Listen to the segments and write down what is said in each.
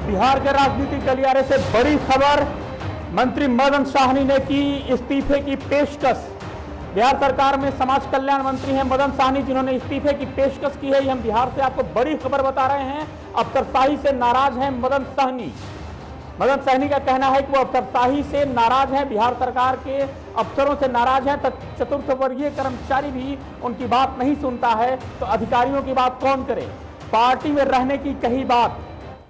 बिहार के राजनीतिक गलियारे से बड़ी खबर। मंत्री मदन साहनी ने की इस्तीफे की पेशकश। बिहार सरकार में समाज कल्याण मंत्री हैं मदन साहनी, जिन्होंने इस्तीफे की पेशकश की है। हम बिहार से आपको बड़ी खबर बता रहे हैं। अफसरशाही से नाराज हैं मदन साहनी। मदन साहनी का कहना है कि वो अफसरशाही से नाराज हैं, बिहार सरकार के अफसरों से नाराज हैं। चतुर्थ वर्गीय कर्मचारी भी उनकी बात नहीं सुनता है, तो अधिकारियों की बात कौन करे। पार्टी में रहने की कही बात,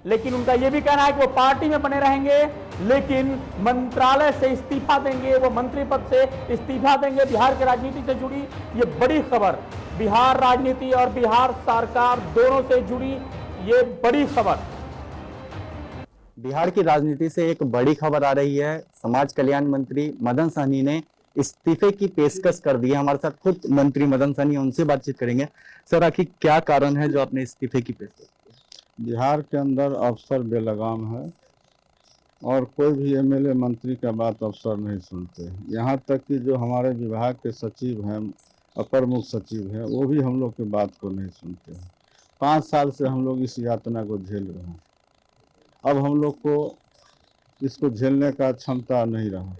लेकिन उनका यह भी कहना है कि वो पार्टी में बने रहेंगे, लेकिन मंत्रालय से इस्तीफा देंगे, वो मंत्री पद से इस्तीफा देंगे। बिहार की राजनीति से जुड़ी ये बड़ी खबर, बिहार राजनीति और बिहार सरकार दोनों से जुड़ी ये बड़ी खबर। बिहार की राजनीति से एक बड़ी खबर आ रही है। समाज कल्याण मंत्री मदन साहनी ने इस्तीफे की पेशकश कर दी है। हमारे साथ खुद मंत्री मदन साहनी, उनसे बातचीत करेंगे। सर, आखिर क्या कारण है जो आपने इस्तीफे की पेशकश की? बिहार के अंदर अफसर बेलगाम है और कोई भी एमएलए मंत्री का बात अफसर नहीं सुनते। यहाँ तक कि जो हमारे विभाग के सचिव हैं, अपर मुख्य सचिव हैं, वो भी हम लोग की बात को नहीं सुनते हैं। 5 साल से हम लोग इस यातना को झेल रहे हैं। अब हम लोग को इसको झेलने का क्षमता नहीं रहा,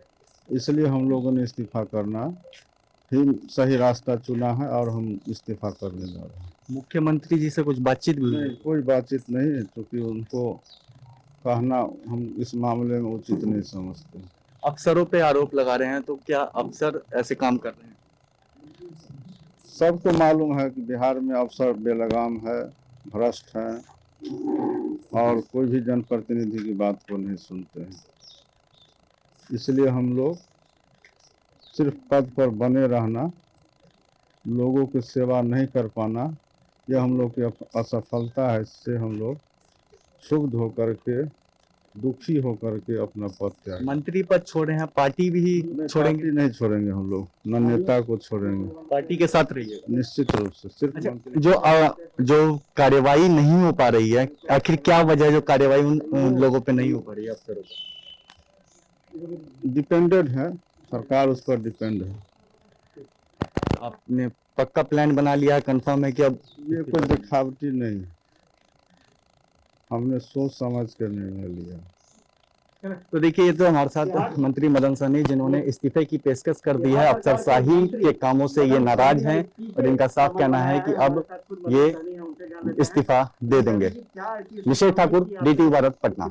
इसलिए हम लोगों ने इस्तीफा करना ही सही रास्ता चुना है और हम इस्तीफा करने जा रहे हैं। मुख्यमंत्री जी से कुछ बातचीत भी हुई? कोई बातचीत नहीं है, क्योंकि उनको कहना हम इस मामले में उचित नहीं समझते। अफसरों पे आरोप लगा रहे हैं, तो क्या अफसर ऐसे काम कर रहे हैं? सबको मालूम है कि बिहार में अफसर बेलगाम है, भ्रष्ट है और कोई भी जनप्रतिनिधि की बात को नहीं सुनते हैं। इसलिए हम लोग सिर्फ पद पर बने रहना, लोगों की सेवा नहीं कर पाना, यह हम लोग की असफलता है। इससे हम लोग क्षुब्ध होकर के, दुखी होकर के अपना पद त्याग। मंत्री पद छोड़े हैं, पार्टी भी छोड़ेंगे? नहीं छोड़ेंगे हम लोग, न नेता को छोड़ेंगे। पार्टी के साथ रहिए निश्चित रूप से। सिर्फ जो कार्यवाही नहीं हो पा रही है, आखिर क्या वजह है जो कार्यवाही उन लोगों पे नहीं हो पा रही है, अफसरों पे? डिपेंडेड है, सरकार उस पर डिपेंड है। आपने पक्का प्लान बना लिया, कंफर्म है कि अब ये कोई दिखावटी नहीं है, हमने सोच समझ कर निर्णय लिया। तो देखिए, ये तो हमारे साथ मंत्री मदन साहनी, जिन्होंने इस्तीफे की पेशकश कर दी है। अफसरशाही के कामों से ये नाराज हैं और इनका साफ कहना है कि अब ये इस्तीफा दे देंगे। निशेष ठाकुर, DTV भारत, पटना।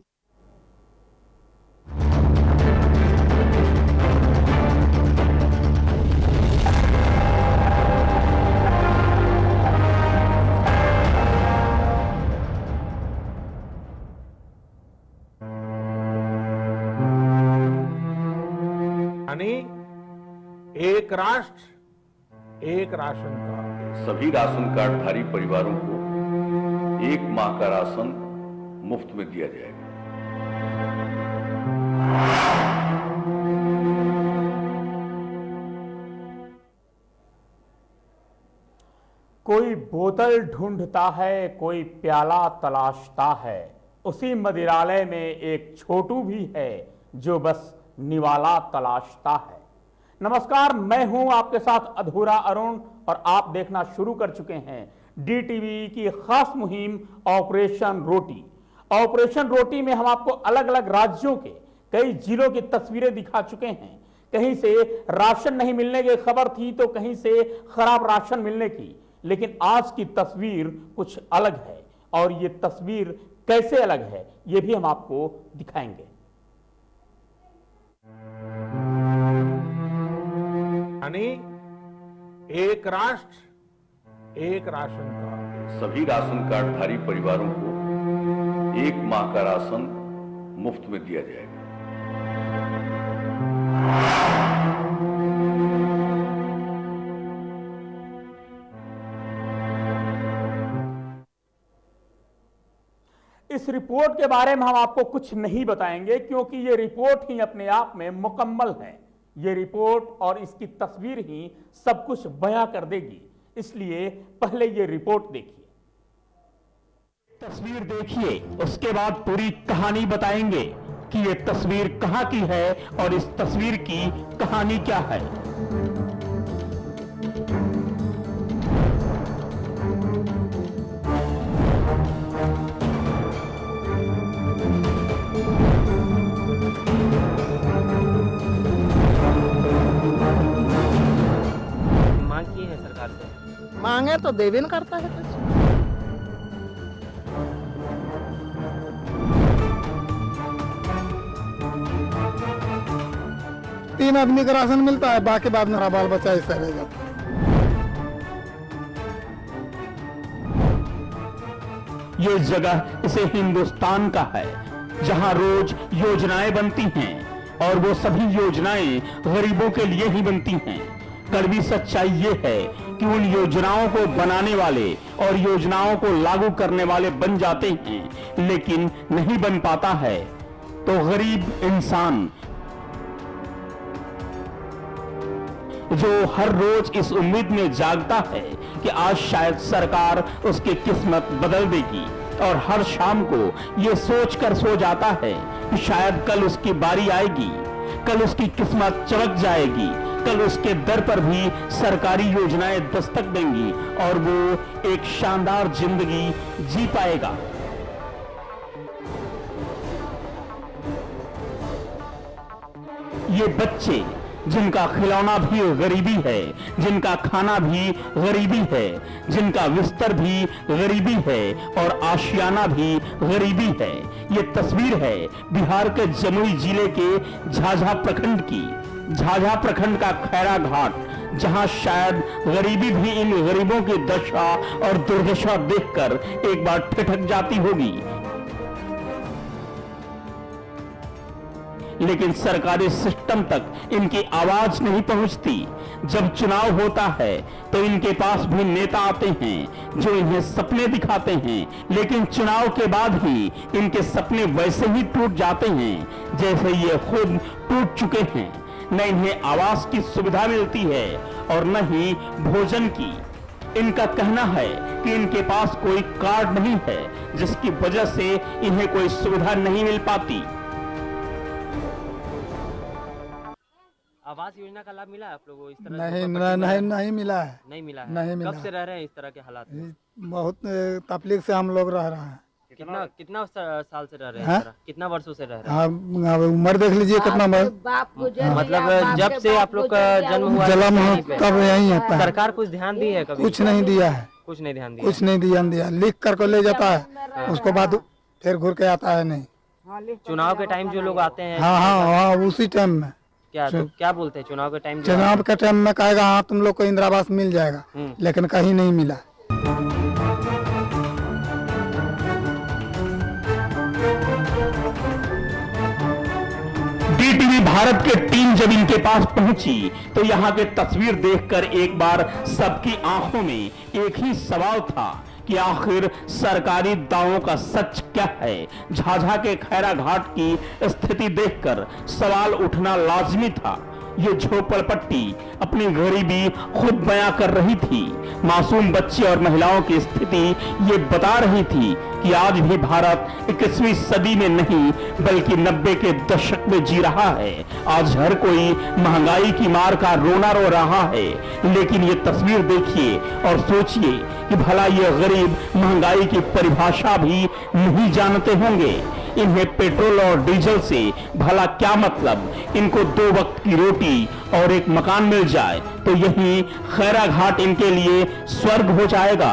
एक राष्ट्र एक राशन कार्ड। सभी राशन कार्डधारी परिवारों को 1 माह का राशन मुफ्त में दिया जाएगा। कोई बोतल ढूंढता है, कोई प्याला तलाशता है। उसी मदिरालय में एक छोटू भी है जो बस निवाला तलाशता है। नमस्कार, मैं हूं आपके साथ अधूरा अरुण और आप देखना शुरू कर चुके हैं DTV की खास मुहिम ऑपरेशन रोटी। ऑपरेशन रोटी में हम आपको अलग अलग राज्यों के कई जिलों की तस्वीरें दिखा चुके हैं। कहीं से राशन नहीं मिलने की खबर थी, तो कहीं से खराब राशन मिलने की। लेकिन आज की तस्वीर कुछ अलग है, और ये तस्वीर कैसे अलग है ये भी हम आपको दिखाएंगे। एक राष्ट्र एक राशन कार्ड। सभी राशन कार्डधारी परिवारों को 1 माह का राशन मुफ्त में दिया जाएगा। इस रिपोर्ट के बारे में हम आपको कुछ नहीं बताएंगे, क्योंकि ये रिपोर्ट ही अपने आप में मुकम्मल है। ये रिपोर्ट और इसकी तस्वीर ही सब कुछ बयां कर देगी। इसलिए पहले ये रिपोर्ट देखिए, तस्वीर देखिए, उसके बाद पूरी कहानी बताएंगे कि ये तस्वीर कहां की है और इस तस्वीर की कहानी क्या है। मांग की है सरकार से? मांगे तो देवे न करता है कुछ। 3 आदमी का राशन मिलता है, बाकी बाद मेरा बाल बच्चा ऐसा रह जाता है। ये जगह इसे हिंदुस्तान का है जहां रोज योजनाएं बनती हैं और वो सभी योजनाएं गरीबों के लिए ही बनती हैं। कड़वी सच्चाई ये है कि उन योजनाओं को बनाने वाले और योजनाओं को लागू करने वाले बन जाते हैं लेकिन नहीं बन पाता है तो गरीब इंसान जो हर रोज इस उम्मीद में जागता है कि आज शायद सरकार उसकी किस्मत बदल देगी और हर शाम को यह सोचकर सो जाता है कि शायद कल उसकी बारी आएगी, कल उसकी किस्मत चमक जाएगी, कल उसके दर पर भी सरकारी योजनाएं दस्तक देंगी और वो एक शानदार जिंदगी जी पाएगा। ये बच्चे जिनका खिलौना भी गरीबी है, जिनका खाना भी गरीबी है, जिनका बिस्तर भी गरीबी है और आशियाना भी गरीबी है। ये तस्वीर है बिहार के जमुई जिले के झाझा प्रखंड की। झाझा प्रखंड का खैरा घाट, जहां शायद गरीबी भी इन गरीबों की दशा और दुर्दशा देखकर एक बार ठिठक जाती होगी, लेकिन सरकारी सिस्टम तक इनकी आवाज नहीं पहुंचती। जब चुनाव होता है तो इनके पास भी नेता आते हैं जो इन्हें सपने दिखाते हैं, लेकिन चुनाव के बाद ही इनके सपने वैसे ही टूट जाते हैं जैसे ये खुद टूट चुके हैं। न इन्हें आवास की सुविधा मिलती है और न ही भोजन की। इनका कहना है कि इनके पास कोई कार्ड नहीं है जिसकी वजह से इन्हें कोई सुविधा नहीं मिल पाती। आवास योजना का लाभ मिला है आप लोगों को? इस तरह नहीं मिला है। नहीं मिला है। नहीं मिला कब से रह रहे हैं इस तरह के हालात में? बहुत तकलीफ से हम लोग रह रहे हैं। कितना साल से रह रहे हैं हाँ? इस तरह? कितना वर्षों से रह रहे हैं? हाँ, उम्र देख लीजिए कितना मतलब जब से आप लोग का जन्म हुआ है, तब यही है। सरकार कुछ ध्यान दी है कभी? कुछ नहीं दिया है, कुछ नहीं ध्यान दिया। कुछ नहीं ध्यान दिया। लिख कर को ले जाता है, उसके बाद फिर घूर के आता है नहीं। चुनाव के टाइम जो लोग आते हैं, हाँ, उसी टाइम में क्या बोलते हैं? चुनाव के टाइम चुनाव के टाइम में कहेगा हाँ तुम लोग को इंदिरा आवास मिल जाएगा, लेकिन कहीं नहीं मिला। डीटीवी भारत के टीम जब इनके पास पहुंची तो यहाँ के तस्वीर देखकर एक बार सबकी आंखों में एक ही सवाल था कि आखिर सरकारी दावों का सच क्या है। झाझा के खैरा घाट की स्थिति देखकर सवाल उठना लाजमी था। ये झोपड़पट्टी अपनी गरीबी खुद बयां कर रही थी। मासूम बच्चे और महिलाओं की स्थिति ये बता रही थी कि आज भी भारत 21वीं सदी में नहीं बल्कि 90 के दशक में जी रहा है। आज हर कोई महंगाई की मार का रोना रो रहा है, लेकिन ये तस्वीर देखिए और सोचिए कि भला ये गरीब महंगाई की परिभाषा भी नहीं जानते होंगे। इन्हें पेट्रोल और डीजल से भला क्या मतलब? इनको 2 वक्त की रोटी और एक मकान मिल जाए तो यही खैरा घाट इनके लिए स्वर्ग हो जाएगा।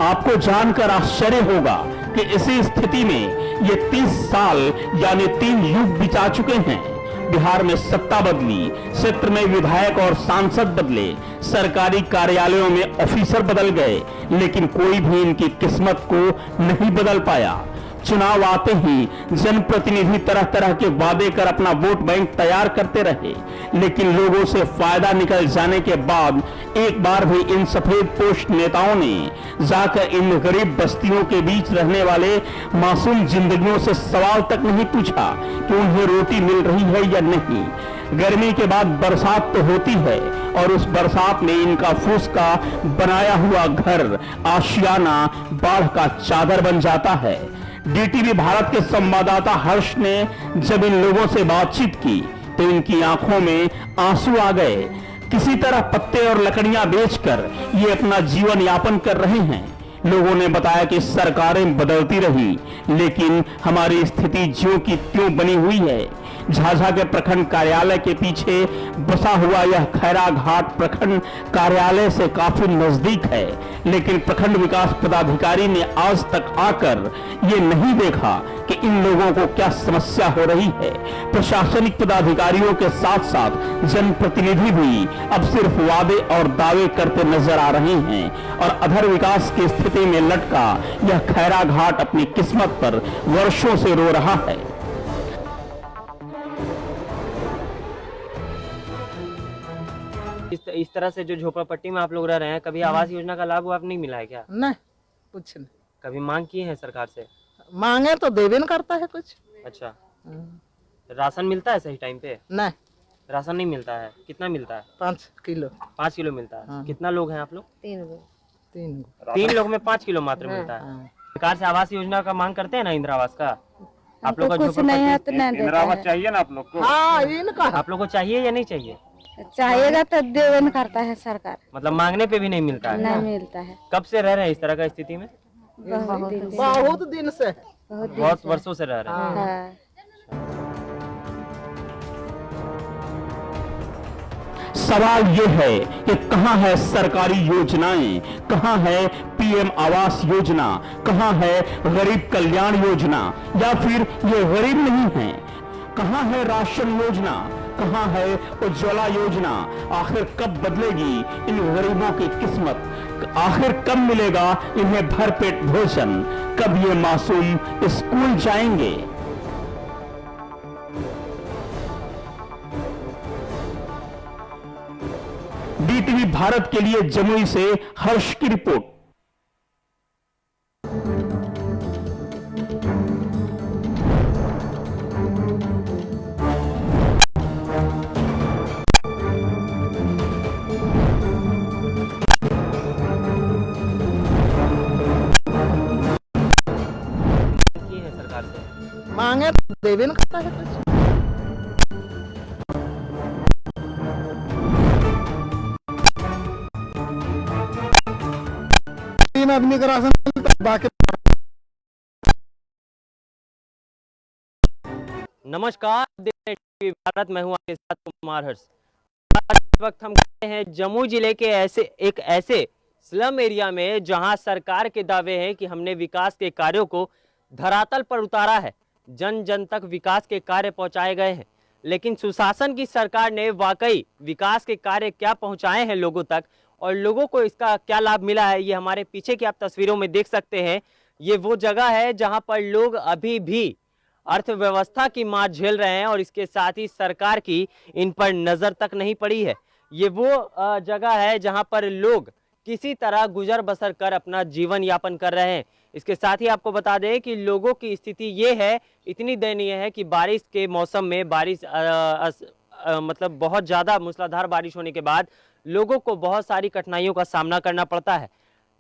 आपको जानकर आश्चर्य होगा कि इसी स्थिति में ये 30 साल यानी 3 युग बिता चुके हैं। बिहार में सत्ता बदली, क्षेत्र में विधायक और सांसद बदले, सरकारी कार्यालयों में ऑफिसर बदल गए, लेकिन कोई भी इनकी किस्मत को नहीं बदल पाया। चुनाव आते ही जनप्रतिनिधि तरह तरह के वादे कर अपना वोट बैंक तैयार करते रहे, लेकिन लोगों से फायदा निकल जाने के बाद एक बार भी इन सफेद पोस्ट नेताओं ने जाकर इन गरीब बस्तियों के बीच रहने वाले मासूम जिंदगियों से सवाल तक नहीं पूछा कि उन्हें रोटी मिल रही है या नहीं। गर्मी के बाद बरसात तो होती है और उस बरसात में इनका फूस का बनाया हुआ घर आशियाना बाढ़ का चादर बन जाता है। डीटीवी भारत के संवाददाता हर्ष ने जब इन लोगों से बातचीत की तो इनकी आंखों में आंसू आ गए। किसी तरह पत्ते और लकड़ियां बेचकर ये अपना जीवन यापन कर रहे हैं, लोगों ने बताया कि सरकारें बदलती रही, लेकिन हमारी स्थिति ज्यों की त्यों बनी हुई है। झाझा के प्रखंड कार्यालय के पीछे बसा हुआ यह खैराघाट प्रखंड कार्यालय से काफी नजदीक है, लेकिन प्रखंड विकास पदाधिकारी ने आज तक आकर ये नहीं देखा कि इन लोगों को क्या समस्या हो रही है। प्रशासनिक पदाधिकारियों के साथ साथ जनप्रतिनिधि भी अब सिर्फ वादे और दावे करते नजर आ रहे हैं और अधर विकास की स्थिति में लटका यह खैराघाट अपनी किस्मत पर वर्षों से रो रहा है। इस तरह से जो झोपड़पट्टी में आप लोग रह रहे हैं, कभी आवास योजना का लाभ आप नहीं मिला है क्या? नहीं, कुछ नहीं। कभी मांग किए हैं सरकार से? मांगे तो देवे न करता है कुछ। अच्छा, राशन मिलता है सही टाइम पे? नहीं, राशन नहीं मिलता है। कितना मिलता है? 5 किलो। 5 किलो मिलता है। हाँ। कितना लोग हैं आप लोग? 3 लोग में 5 किलो मात्र मिलता है। सरकार से आवास योजना का मांग करते हैं ना, इंदिरा आवास का? आप लोग का कुछ नहीं है तो नहीं देता है। चाहिए ना आप लोग को? हाँ, इनका आप लोग को चाहिए या नहीं चाहिए? चाहिएगा तो देवे न करता है सरकार। मतलब मांगने पे भी नहीं मिलता है? नहीं मिलता है। कब से रह रहे हैं इस तरह का स्थिति में? बहुत दिन से। बहुत वर्षों से रह रहे हैं। हाँ। सवाल ये है कि कहां है सरकारी योजनाएं, कहां है पीएम आवास योजना, कहां है गरीब कल्याण योजना, या फिर ये गरीब नहीं है? कहां है राशन योजना, कहां है उज्ज्वला योजना? आखिर कब बदलेगी इन गरीबों की किस्मत? आखिर कब मिलेगा इन्हें भरपेट भोजन? कब ये मासूम स्कूल जाएंगे? डीटीवी भारत के लिए जमुई से हर्ष की रिपोर्ट। की है सरकार से? मांगे तो देवे न करता है कुछ। तीन आदमी का राशन मिलता है, बाकी नमस्कार, डीटीवी भारत, मैं हूं आपके साथ कुमार हर्ष। आज इस वक्त हम खड़े हैं जमुई जिले के एक ऐसे स्लम एरिया में जहां सरकार के दावे हैं कि हमने विकास के कार्यों को धरातल पर उतारा है, जन जन तक विकास के कार्य पहुंचाए गए हैं। लेकिन सुशासन की सरकार ने वाकई विकास के कार्य क्या पहुंचाए हैं लोगों तक और लोगों को इसका क्या लाभ मिला है, ये हमारे पीछे की आप तस्वीरों में देख सकते हैं। ये वो जगह है जहां पर लोग अभी भी अर्थव्यवस्था की मार झेल रहे हैं और इसके साथ ही सरकार की इन पर नजर तक नहीं पड़ी है। ये वो जगह है जहां पर लोग किसी तरह गुजर बसर कर अपना जीवन यापन कर रहे हैं। इसके साथ ही आपको बता दें कि लोगों की स्थिति ये है, इतनी दयनीय है कि बारिश के मौसम में मतलब बहुत ज़्यादा मूसलाधार बारिश होने के बाद लोगों को बहुत सारी कठिनाइयों का सामना करना पड़ता है।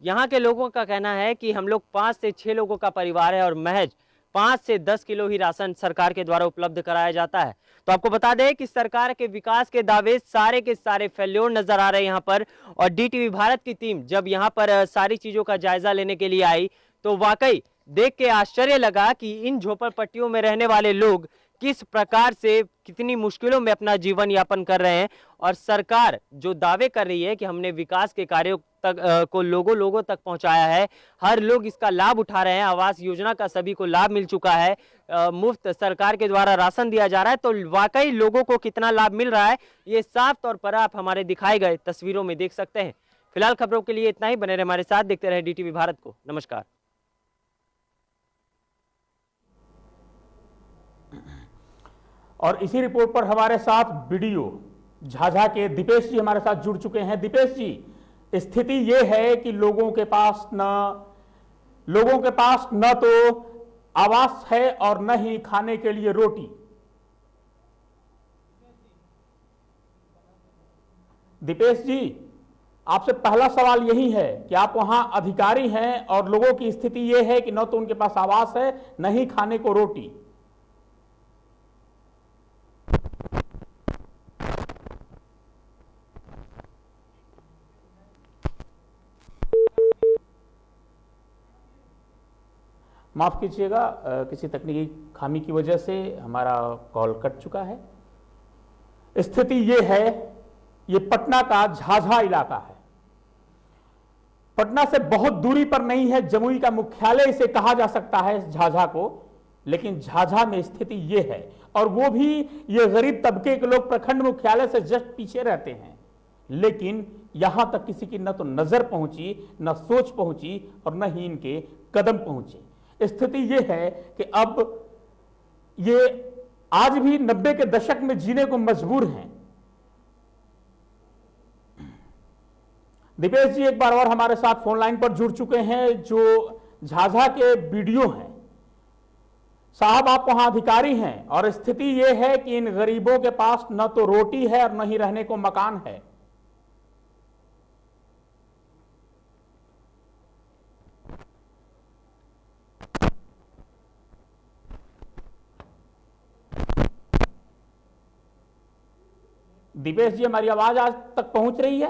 यहाँ के लोगों का कहना है कि हम लोग 5 से 6 लोगों का परिवार है और महज 5 से 10 किलो ही राशन सरकार के द्वारा उपलब्ध कराया जाता है। तो आपको बता दें कि सरकार के विकास के दावे सारे के सारे फेल्योर नजर आ रहे हैं यहाँ पर। और डीटीवी भारत की टीम जब यहाँ पर सारी चीजों का जायजा लेने के लिए आई तो वाकई देख के आश्चर्य लगा कि इन झोपड़पट्टियों में रहने वाले लोग किस प्रकार से कितनी मुश्किलों में अपना जीवन यापन कर रहे हैं। और सरकार जो दावे कर रही है कि हमने विकास के कार्यों तक को लोगों तक पहुंचाया है, हर लोग इसका लाभ उठा रहे हैं। आवास योजना का सभी को लाभ मिल चुका है, मुफ्त सरकार के द्वारा राशन दिया जा रहा है। तो वाकई लोगों को कितना लाभ मिल रहा है ये साफ तौर पर आप हमारे दिखाए गए तस्वीरों में देख सकते हैं। फिलहाल खबरों के लिए इतना ही, बने रहे हमारे साथ, देखते रहे डीटीवी भारत को। नमस्कार। और इसी रिपोर्ट पर हमारे साथ वीडियो झाझा के दीपेश जी हमारे साथ जुड़ चुके हैं। दीपेश जी, स्थिति यह है कि लोगों के पास न तो आवास है और न ही खाने के लिए रोटी। दीपेश जी, आपसे पहला सवाल यही है कि आप वहां अधिकारी हैं और लोगों की स्थिति यह है कि न तो उनके पास आवास है न ही खाने को रोटी। माफ़ कीजिएगा, किसी तकनीकी खामी की वजह से हमारा कॉल कट चुका है। स्थिति ये है, ये पटना का झाझा इलाका है। पटना से बहुत दूरी पर नहीं है, जमुई का मुख्यालय इसे कहा जा सकता है झाझा को, लेकिन झाझा में स्थिति ये है, और वो भी ये गरीब तबके के लोग प्रखंड मुख्यालय से जस्ट पीछे रहते हैं, लेकिन यहां तक किसी की न तो नजर पहुंची, न सोच पहुंची, और न ही इनके कदम पहुंचे। स्थिति ये है कि अब ये आज भी 90 के दशक में जीने को मजबूर हैं। दीपेश जी एक बार और हमारे साथ फोन लाइन पर जुड़ चुके हैं, जो झाझा के वीडियो हैं। साहब आप वहां अधिकारी हैं, और स्थिति यह है कि इन गरीबों के पास न तो रोटी है और न ही रहने को मकान है। दीपेश जी हमारी आवाज आज तक पहुंच रही है?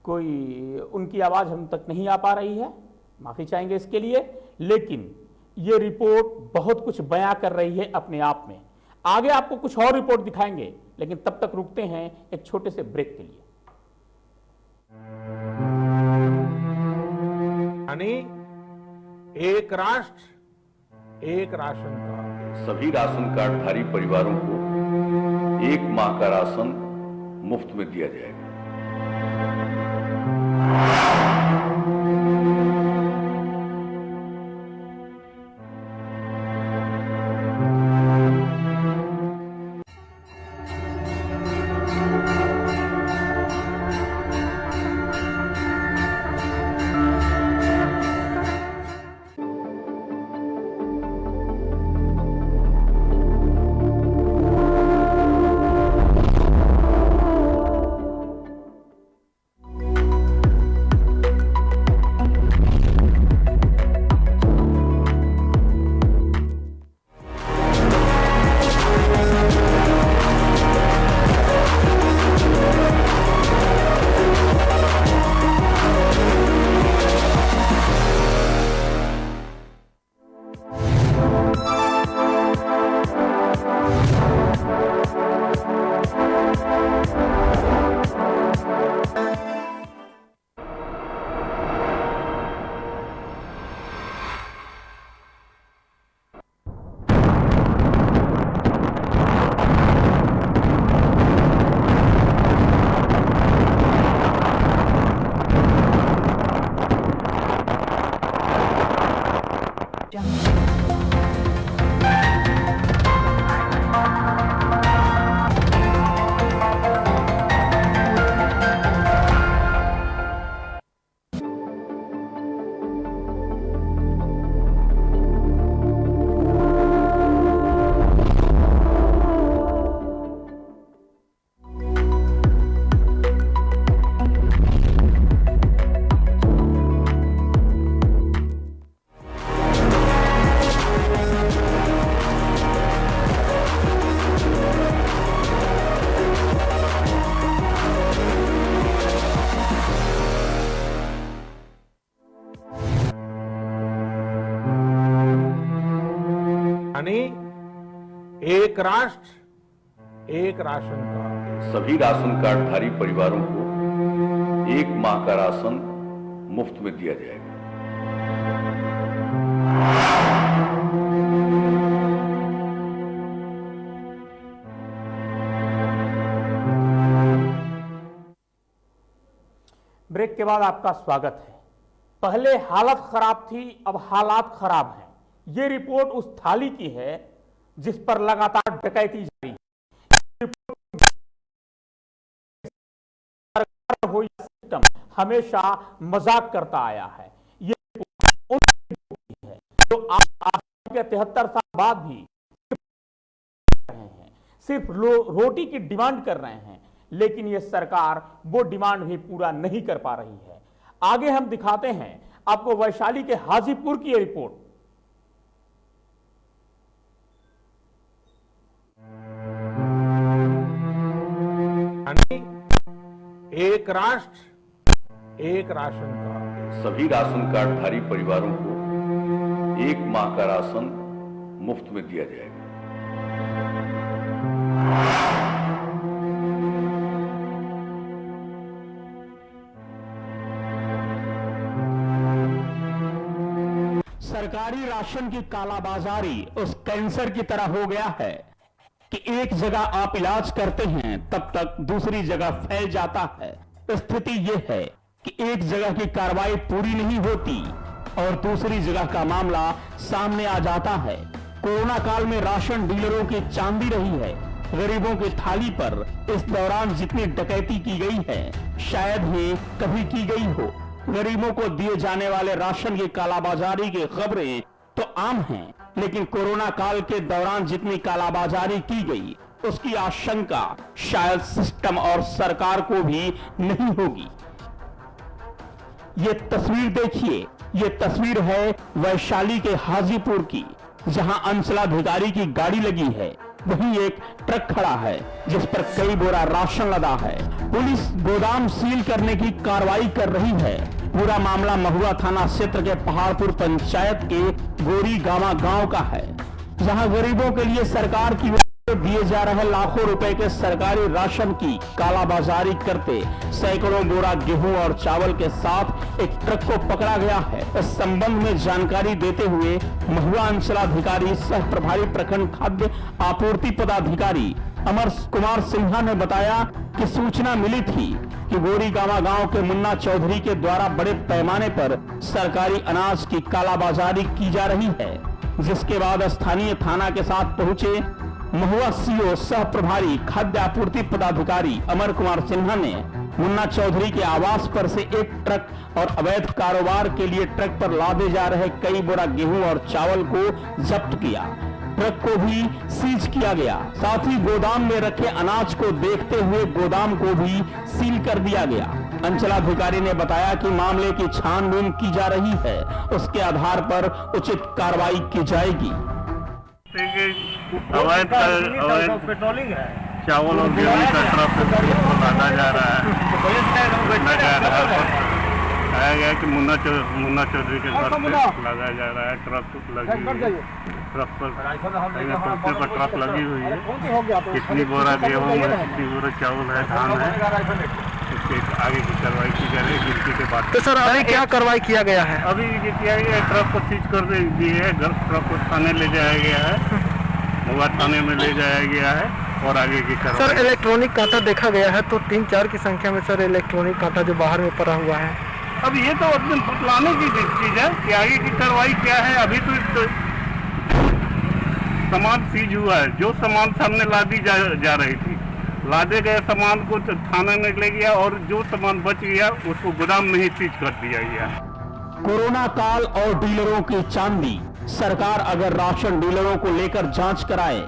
कोई उनकी आवाज हम तक नहीं आ पा रही है, माफी चाहेंगे इसके लिए, लेकिन ये रिपोर्ट बहुत कुछ बयां कर रही है अपने आप में। आगे आपको कुछ और रिपोर्ट दिखाएंगे, लेकिन तब तक रुकते हैं एक छोटे से ब्रेक के लिए। यानी एक राष्ट्र एक राशन कार्ड। सभी राशन कार्डधारी परिवारों को 1 माह का राशन मुफ्त में दिया जाएगा। यानी एक राष्ट्र एक राशन कार्ड। सभी राशन कार्डधारी परिवारों को 1 माह का राशन मुफ्त में दिया जाएगा। ब्रेक के बाद आपका स्वागत है। पहले हालत खराब थी, अब हालात खराब हैं। ये रिपोर्ट उस थाली की है जिस पर लगातार डकैती जारी है। सरकार हो या सिस्टम हमेशा मजाक करता आया है। ये रिपोर्ट है जो आज के 73 साल बाद भी रहे हैं, सिर्फ रोटी की डिमांड कर रहे हैं, लेकिन ये सरकार वो डिमांड भी पूरा नहीं कर पा रही है। आगे हम दिखाते हैं आपको वैशाली के हाजीपुर की ये रिपोर्ट। यानी एक राष्ट्र एक राशन कार्ड। सभी राशन कार्डधारी परिवारों को 1 माह का राशन मुफ्त में दिया जाएगा। सरकारी राशन की कालाबाजारी उस कैंसर की तरह हो गया है कि एक जगह आप इलाज करते हैं तब तक दूसरी जगह फैल जाता है। स्थिति यह है कि एक जगह की कार्रवाई पूरी नहीं होती और दूसरी जगह का मामला सामने आ जाता है। कोरोना काल में राशन डीलरों की चांदी रही है। गरीबों की थाली पर इस दौरान जितनी डकैती की गई है शायद ही कभी की गई हो। गरीबों को दिए जाने वाले राशन की कालाबाजारी की खबरें तो आम हैं, लेकिन कोरोना काल के दौरान जितनी कालाबाजारी की गई उसकी आशंका शायद सिस्टम और सरकार को भी नहीं होगी। ये तस्वीर देखिए, ये तस्वीर है वैशाली के हाजीपुर की, जहां अंचलाधिकारी की गाड़ी लगी है। वहीं एक ट्रक खड़ा है जिस पर कई बोरा राशन लदा है। पुलिस गोदाम सील करने की कार्रवाई कर रही है। पूरा मामला महुआ थाना क्षेत्र के पहाड़पुर पंचायत के गोरी गामा गांव का है, जहां गरीबों के लिए सरकार की दिए जा रहे लाखों रुपए के सरकारी राशन की कालाबाजारी करते सैकड़ों बोरा गेहूं और चावल के साथ एक ट्रक को पकड़ा गया है। इस संबंध में जानकारी देते हुए महुआ अंचलाधिकारी सह प्रभारी प्रखंड खाद्य आपूर्ति पदाधिकारी अमर कुमार सिन्हा ने बताया कि सूचना मिली थी कि गोरी गामा गांव के मुन्ना चौधरी के द्वारा बड़े पैमाने पर सरकारी अनाज की कालाबाजारी की जा रही है, जिसके बाद स्थानीय थाना के साथ पहुंचे महुआ सीओ सह प्रभारी खाद्य आपूर्ति पदाधिकारी अमर कुमार सिन्हा ने मुन्ना चौधरी के आवास पर से एक ट्रक और अवैध कारोबार के लिए ट्रक पर लादे जा रहे कई बोरा गेहूं और चावल को जब्त किया। ट्रक को भी सीज किया गया। साथ ही गोदाम में रखे अनाज को देखते हुए गोदाम को भी सील कर दिया गया। अंचलाधिकारी ने बताया कि मामले की छानबीन की जा रही है, उसके आधार पर उचित कार्रवाई की जाएगी। अवैध पेट्रोलिंग है, चावल और गेहूं का ट्रक लादा जा रहा है। कहा गया कि मुन्ना चौधरी के घर पे लगाया जा रहा है। ट्रक लगी हुई है, ट्रक पर पहुंचने पर ट्रक लगी हुई है। कितनी बोरा गेहूं है, कितनी बोरा चावल है, धान है, इसके आगे की कार्रवाई की जा रही है। गिनती के बाद तो सर अभी क्या कार्रवाई किया गया है? अभी ये किया गया है, ट्रक को सीज कर दी है। ट्रक को थाने ले जाया गया है, महुआ थाने में ले जाया गया है और आगे की कार्रवाई। सर इलेक्ट्रॉनिक कांटा देखा गया है तो 3-4 की संख्या में सर इलेक्ट्रॉनिक कांटा जो बाहर में पड़ा हुआ है। अब ये तो एकदम बतलाने की चीज है कि आगे की कार्रवाई क्या है। अभी तो सामान सीज हुआ है। जो सामान सामने लादी जा रही थी, लादे गए सामान को थाने में ले गया और जो सामान बच गया उसको गोदाम में ही सीज कर दिया गया। कोरोना काल और डीलरों की चांदी। सरकार अगर राशन डीलरों को लेकर जांच कराए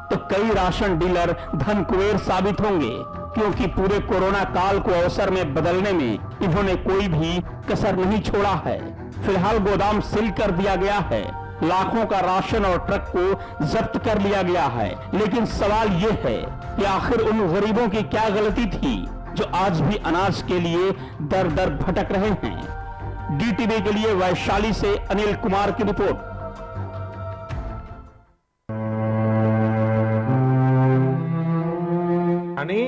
तो कई राशन डीलर धन कुबेर साबित होंगे, क्योंकि पूरे कोरोना काल को अवसर में बदलने में इन्होंने कोई भी कसर नहीं छोड़ा है। फिलहाल गोदाम सील कर दिया गया है, लाखों का राशन और ट्रक को जब्त कर लिया गया है। लेकिन सवाल यह है कि आखिर उन गरीबों की क्या गलती थी जो आज भी अनाज के लिए दर दर भटक रहे हैं। डीटीवी के लिए वैशाली से अनिल कुमार की रिपोर्ट। यानी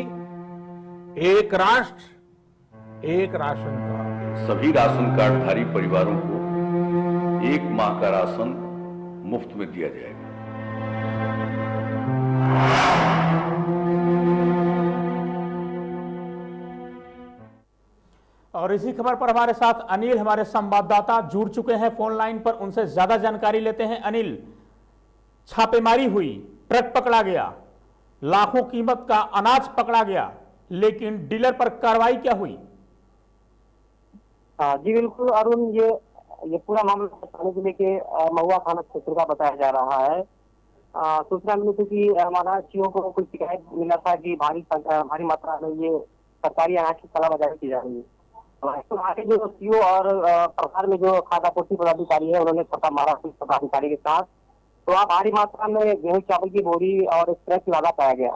एक राष्ट्र एक राशन कार्ड। सभी राशन कार्डधारी परिवारों को 1 माह का राशन मुफ्त में दिया जाएगा। और इसी खबर पर हमारे साथ अनिल हमारे संवाददाता जुड़ चुके हैं फोन लाइन पर, उनसे ज्यादा जानकारी लेते हैं। अनिल, छापेमारी हुई, ट्रक पकड़ा गया, लाखों कीमत का अनाज पकड़ा गया, लेकिन डीलर पर कार्रवाई क्या हुई? जी बिल्कुल अरुण, ये पूरा मामला थाने जिले के महुआ थाना क्षेत्र का बताया जा रहा है। सूचना मिली थी कि हमारा सीओ को कुछ शिकायत मिला था कि भारी मात्रा में ये सरकारी अनाज की कालाबाजारी की जा रही है। तो वहाँ के जो सीओ और प्रसार में जो खाद्य आपूर्ति पदाधिकारी है उन्होंने पता मारा कुछ पदाधिकारी के साथ, तो वहाँ भारी मात्रा में गेहूं चावल की बोरी और एक ट्रक लादा पाया गया,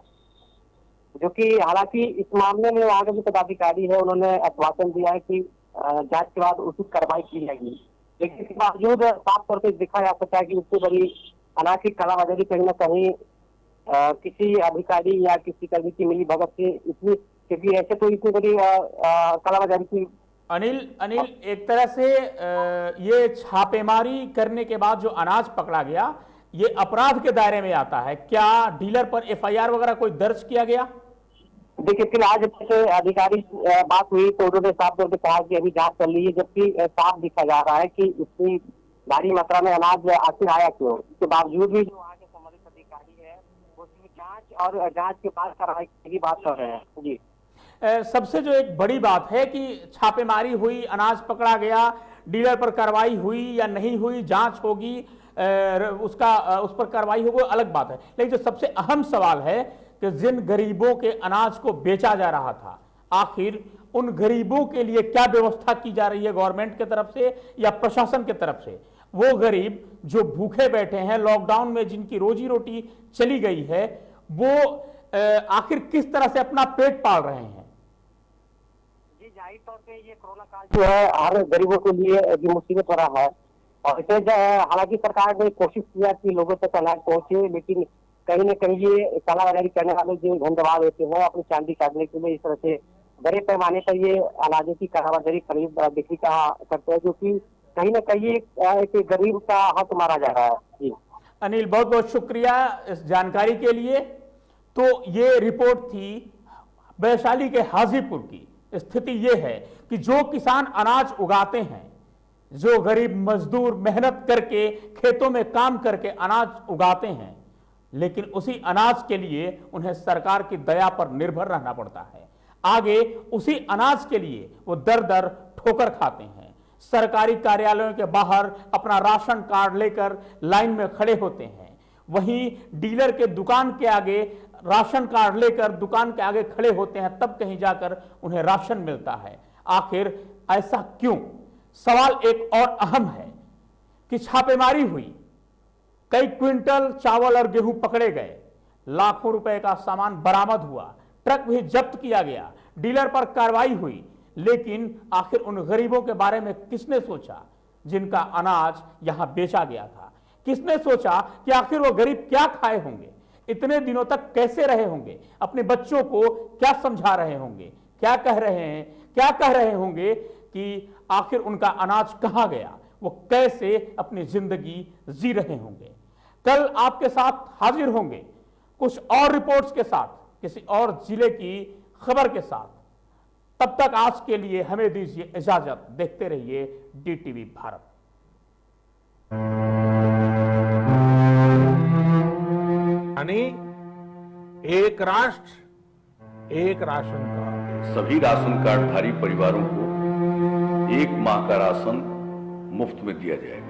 जो कि हालांकि इस मामले में वहाँ के जो पदाधिकारी है उन्होंने आश्वासन दिया है कि जांच के बाद उचित कार्रवाई की जाएगी। लेकिन इसके बावजूद साफ तौर पर देखा जा सकता है कि इससे बड़ी अनाज की कालाबाजारी कहीं न कहीं किसी अधिकारी या किसी कर्मी की मिली भगत से इतनी, क्योंकि ऐसे तो इतनी बड़ी कालाबाजारी की। अनिल एक तरह से ये छापेमारी करने के बाद जो अनाज पकड़ा गया ये अपराध के दायरे में आता है। क्या डीलर पर एफआईआर वगैरह कोई दर्ज किया गया? देखिए, फिलहाल जब अधिकारी बात हुई तो उन्होंने साफ तौर पर कहा कि अभी जांच चल रही है, जबकि साफ दिखा जा रहा है कि इतनी भारी मात्रा में अनाज आखिर आया क्यों। इसके बावजूद भी जो आगे संबंधित अधिकारी है वो जांच और जांच के बाद कार्रवाई की बात कर रहे हैं। जी, सबसे जो एक बड़ी बात है कि छापेमारी हुई, अनाज पकड़ा गया, डीलर पर कार्रवाई हुई या नहीं हुई, जांच होगी, उस पर कार्रवाई होगी, अलग बात है। लेकिन जो सबसे अहम सवाल है कि जिन गरीबों के अनाज को बेचा जा रहा था, आखिर उन गरीबों के लिए क्या व्यवस्था की जा रही है गवर्नमेंट की तरफ से या प्रशासन की तरफ से? वो गरीब जो भूखे बैठे हैं, लॉकडाउन में जिनकी रोजी रोटी चली गई है, वो आखिर किस तरह से अपना पेट पाल रहे हैं? जाहिर तौर पे ये कोरोना काल जो है हर गरीबों के लिए जो मुसीबत हो रहा है, और इसे हालांकि सरकार ने कोशिश किया कि लोगों तक अनाज पहुंचे, लेकिन कहीं न कहीं ये कालाबाजारी करने वाले जो धंधेबाज होते हैं अपनी चांदी काटने के लिए इस तरह से बड़े पैमाने पर ये अनाजों की कालाबाजारी खरीद बिक्री का करते हैं, जो कि कहीं न कहीं एक गरीब का हक मारा जा रहा है। जी अनिल, बहुत बहुत शुक्रिया इस जानकारी के लिए। तो ये रिपोर्ट थी वैशाली के हाजीपुर की। स्थिति ये है कि जो किसान अनाज उगाते हैं, जो गरीब मजदूर मेहनत करके खेतों में काम करके अनाज उगाते हैं, लेकिन उसी अनाज के लिए उन्हें सरकार की दया पर निर्भर रहना पड़ता है। आगे उसी अनाज के लिए वो दर दर ठोकर खाते हैं। सरकारी कार्यालयों के बाहर अपना राशन कार्ड लेकर लाइन में खड़े होते हैं, वहीं डीलर के दुकान के आगे राशन कार्ड लेकर दुकान के आगे खड़े होते हैं, तब कहीं जाकर उन्हें राशन मिलता है। आखिर ऐसा क्यों? सवाल एक और अहम है कि छापेमारी हुई, कई क्विंटल चावल और गेहूं पकड़े गए, लाखों रुपए का सामान बरामद हुआ, ट्रक भी जब्त किया गया, डीलर पर कार्रवाई हुई, लेकिन आखिर उन गरीबों के बारे में किसने सोचा जिनका अनाज यहां बेचा गया था? किसने सोचा कि आखिर वो गरीब क्या खाए होंगे, इतने दिनों तक कैसे रहे होंगे, अपने बच्चों को क्या समझा रहे होंगे, क्या कह रहे होंगे कि आखिर उनका अनाज कहां गया, वो कैसे अपनी जिंदगी जी रहे होंगे। कल आपके साथ हाजिर होंगे कुछ और रिपोर्ट्स के साथ, किसी और जिले की खबर के साथ। तब तक आज के लिए हमें दीजिए इजाजत। देखते रहिए DTV भारत। यानी एक राष्ट्र एक राशन कार्ड। सभी राशन कार्डधारी परिवारों को एक माह का राशन मुफ्त में दिया जाएगा।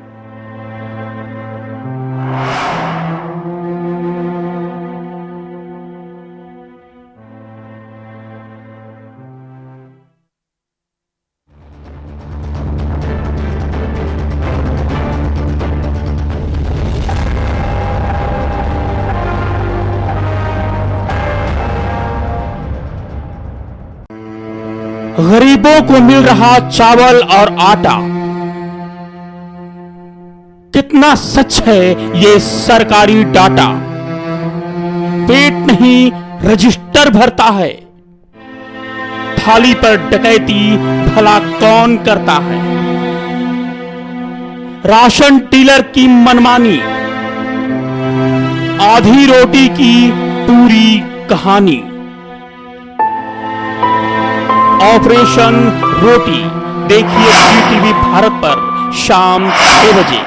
गरीबों को मिल रहा चावल और आटा, कितना सच है ये सरकारी डाटा? पेट नहीं रजिस्टर भरता है, थाली पर डकैती भला कौन करता है? राशन डीलर की मनमानी, आधी रोटी की पूरी कहानी। ऑपरेशन रोटी देखिए DTV भारत पर शाम 6 बजे।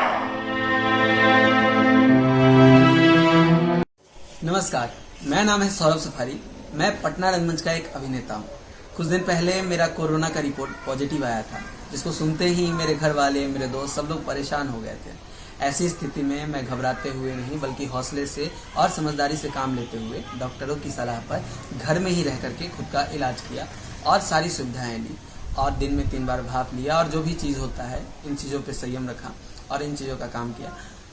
नमस्कार, मेरा नाम है सौरभ सफारी। मैं पटना रंगमंच का एक अभिनेता हूँ। कुछ दिन पहले मेरा कोरोना का रिपोर्ट पॉजिटिव आया था, जिसको सुनते ही मेरे घर वाले, मेरे दोस्त सब लोग परेशान हो गए थे। ऐसी स्थिति में मैं घबराते हुए नहीं बल्कि हौसले से और समझदारी से काम लेते हुए डॉक्टरों की सलाह पर घर में ही रह करके खुद का इलाज किया और सारी सुविधाएं ली, और दिन में 3 बार भाप लिया, और जो भी चीज़ होता है इन चीज़ों पे संयम रखा और इन चीज़ों का काम किया।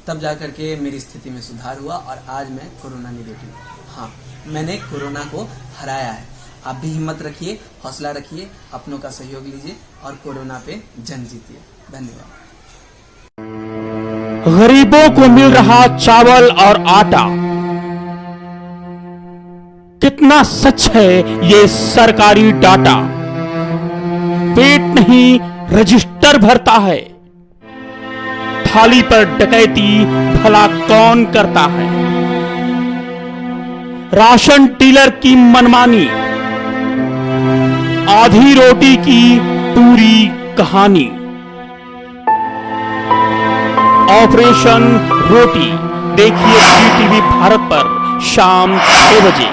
तब जा करके मेरी स्थिति में सुधार हुआ और आज मैं कोरोना निगेटिव। हाँ, मैंने कोरोना को हराया है। आप भी हिम्मत रखिए, हौसला रखिए, अपनों का सहयोग लीजिए और कोरोना पे जंग जीतिए। धन्यवाद। गरीबों को मिल रहा चावल और आटा, कितना सच है ये सरकारी डाटा। पेट नहीं रजिस्टर भरता है, थाली पर डकैती भला कौन करता है। राशन डीलर की मनमानी, आधी रोटी की पूरी कहानी। ऑपरेशन रोटी देखिए टीवी भारत पर शाम 6 बजे।